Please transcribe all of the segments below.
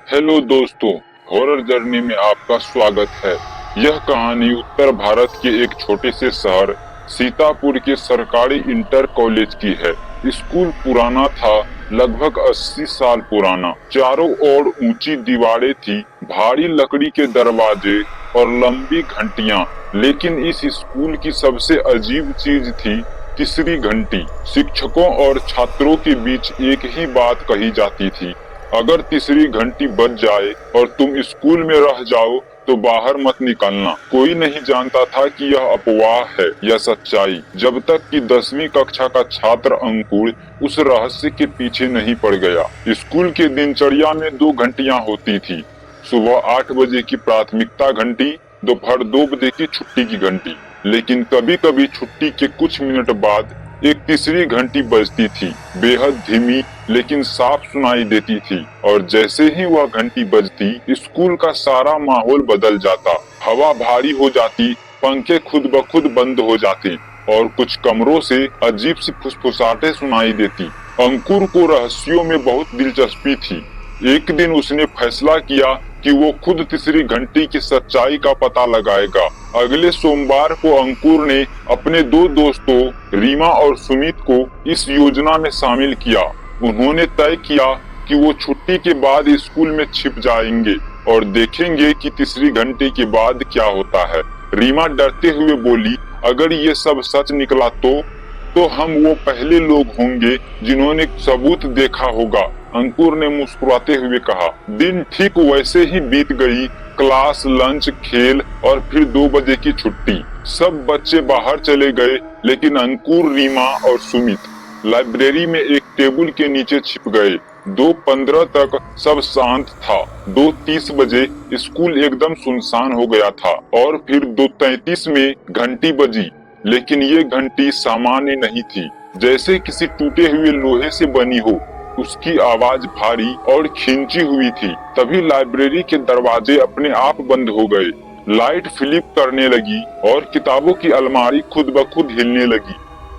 Hello दोस्तों, horror journey में आपका स्वागत है। यह कहानी उत्तर भारत के एक छोटे से शहर सीतापुर के सरकारी इंटर कॉलेज की है। स्कूल पुराना था, लगभग 80 साल पुराना। चारों ओर ऊंची दीवारें थी, भारी लकड़ी के दरवाजे और लंबी घंटियां। लेकिन इस स्कूल की सबसे अजीब चीज थी तीसरी घंटी। शिक्षकों और छात्रों के बीच एक ही बात कही जाती थी, अगर तीसरी घंटी बज जाए और तुम स्कूल में रह जाओ तो बाहर मत निकलना। कोई नहीं जानता था कि यह अफवाह है या सच्चाई, जब तक कि 10वीं कक्षा का छात्र अंकुर उस रहस्य के पीछे नहीं पड़ गया। स्कूल के दिनचर्या में 2 घंटियां होती थी, सुबह 8 बजे की प्राथमिकता घंटी, दोपहर 2 बजे की छुट्टी की घंटी। लेकिन कभी कभी छुट्टी के कुछ मिनट बाद एक तीसरी घंटी बजती थी, बेहद धीमी लेकिन साफ सुनाई देती थी। और जैसे ही वह घंटी बजती, स्कूल का सारा माहौल बदल जाता। हवा भारी हो जाती, पंखे खुद ब खुद बंद हो जाते और कुछ कमरों से अजीब सी फुसफुसाहटें सुनाई देती। अंकुर को रहस्यों में बहुत दिलचस्पी थी। एक दिन उसने फैसला किया कि वो खुद तीसरी घंटी की सच्चाई का पता लगाएगा। अगले सोमवार को अंकुर ने अपने 2 दोस्तों रीमा और सुमित को इस योजना में शामिल किया। उन्होंने तय किया कि वो छुट्टी के बाद स्कूल में छिप जाएंगे और देखेंगे कि तीसरी घंटे के बाद क्या होता है। रीमा डरते हुए बोली, अगर ये सब सच निकला तो हम वो पहले लोग होंगे जिन्होंने सबूत देखा होगा। अंकुर ने मुस्कुराते हुए कहा। दिन ठीक वैसे ही बीत गई। क्लास, लंच, खेल और फिर 2 बजे की छुट्टी। सब बच्चे बाहर चले गए, लेकिन अंकुर, रीमा और सुमित लाइब्रेरी में एक टेबल के नीचे छिप गए। 2:15 तक सब शांत था। 2:30 बजे स्कूल एकदम सुनसान हो गया था और फिर 2:33 में घंटी बजी। लेकिन ये घंटी सामान्य नहीं थी, जैसे किसी टूटे हुए लोहे से बनी हो। उसकी आवाज भारी और खींची हुई थी। तभी लाइब्रेरी के दरवाजे अपने आप बंद हो गए, लाइट फ्लिप करने लगी और किताबों की अलमारी खुद ब खुद हिलने लगी।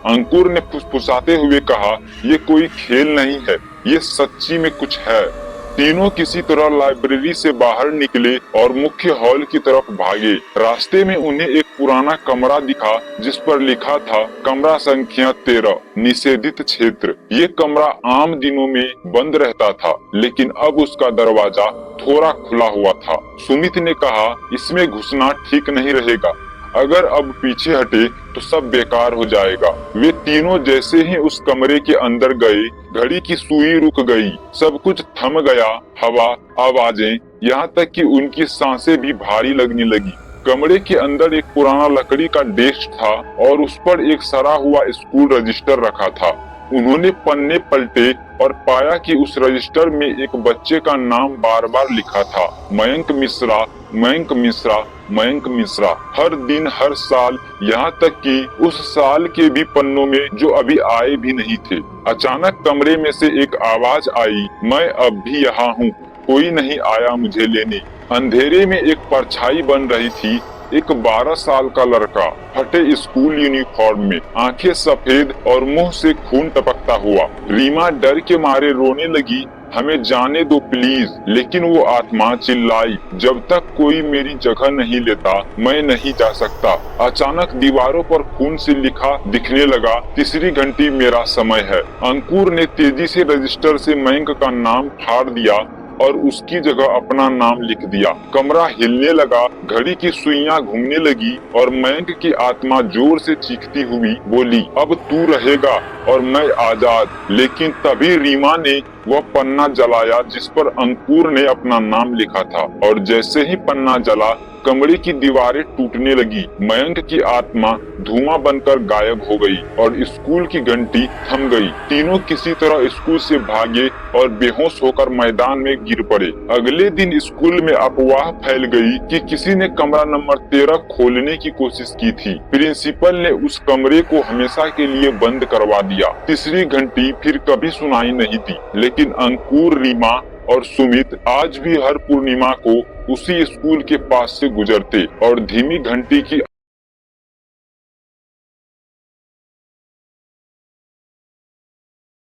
अंकुर ने फुसफुसाते हुए कहा, ये कोई खेल नहीं है, ये सच्ची में कुछ है। तीनों किसी तरह लाइब्रेरी से बाहर निकले और मुख्य हॉल की तरफ भागे। रास्ते में उन्हें एक पुराना कमरा दिखा जिस पर लिखा था कमरा संख्या 13, निषेधित क्षेत्र। ये कमरा आम दिनों में बंद रहता था, लेकिन अब उसका दरवाजा थोड़ा खुला हुआ था। सुमित ने कहा, इसमें घुसना ठीक नहीं रहेगा, अगर अब पीछे हटे तो सब बेकार हो जाएगा। वे तीनों जैसे ही उस कमरे के अंदर गए, घड़ी की सुई रुक गई, सब कुछ थम गया। हवा, आवाजें, यहाँ तक कि उनकी सांसें भी भारी लगने लगी। कमरे के अंदर एक पुराना लकड़ी का डेस्क था और उस पर एक सड़ा हुआ स्कूल रजिस्टर रखा था। उन्होंने पन्ने पलटे और पाया कि उस रजिस्टर में एक बच्चे का नाम बार बार लिखा था, मयंक मिश्रा, मयंक मिश्रा, मयंक मिश्रा। हर दिन, हर साल, यहाँ तक कि उस साल के भी पन्नों में जो अभी आए भी नहीं थे। अचानक कमरे में से एक आवाज आई, मैं अब भी यहाँ हूँ, कोई नहीं आया मुझे लेने। अंधेरे में एक परछाई बन रही थी, एक 12 साल का लड़का, फटे स्कूल यूनिफॉर्म में, आंखें सफेद और मुंह से खून टपकता हुआ। रीमा डर के मारे रोने लगी, हमें जाने दो प्लीज। लेकिन वो आत्मा चिल्लाई, जब तक कोई मेरी जगह नहीं लेता मैं नहीं जा सकता। अचानक दीवारों पर खून से लिखा दिखने लगा, तीसरी घंटी मेरा समय है। अंकुर ने तेजी से रजिस्टर से मयंक का नाम फाड़ दिया और उसकी जगह अपना नाम लिख दिया। कमरा हिलने लगा, घड़ी की सुइयां घूमने लगी और मयंक की आत्मा जोर से चीखती हुई बोली, अब तू रहेगा और मैं आजाद। लेकिन तभी रीमा ने वह पन्ना जलाया जिस पर अंकुर ने अपना नाम लिखा था, और जैसे ही पन्ना जला, कमरे की दीवारें टूटने लगी। मयंक की आत्मा धुआं बनकर गायब हो गई और स्कूल की घंटी थम गई। तीनों किसी तरह स्कूल से भागे और बेहोश होकर मैदान में गिर पड़े। अगले दिन स्कूल में अफवाह फैल गई कि किसी ने कमरा नंबर 13 खोलने की कोशिश की थी। प्रिंसिपल ने उस कमरे को हमेशा के लिए बंद करवा दिया। तीसरी घंटी फिर कभी सुनाई नहीं दी, लेकिन अंकुर, रीमा और सुमित आज भी हर पूर्णिमा को उसी स्कूल के पास से गुजरते और धीमी घंटी की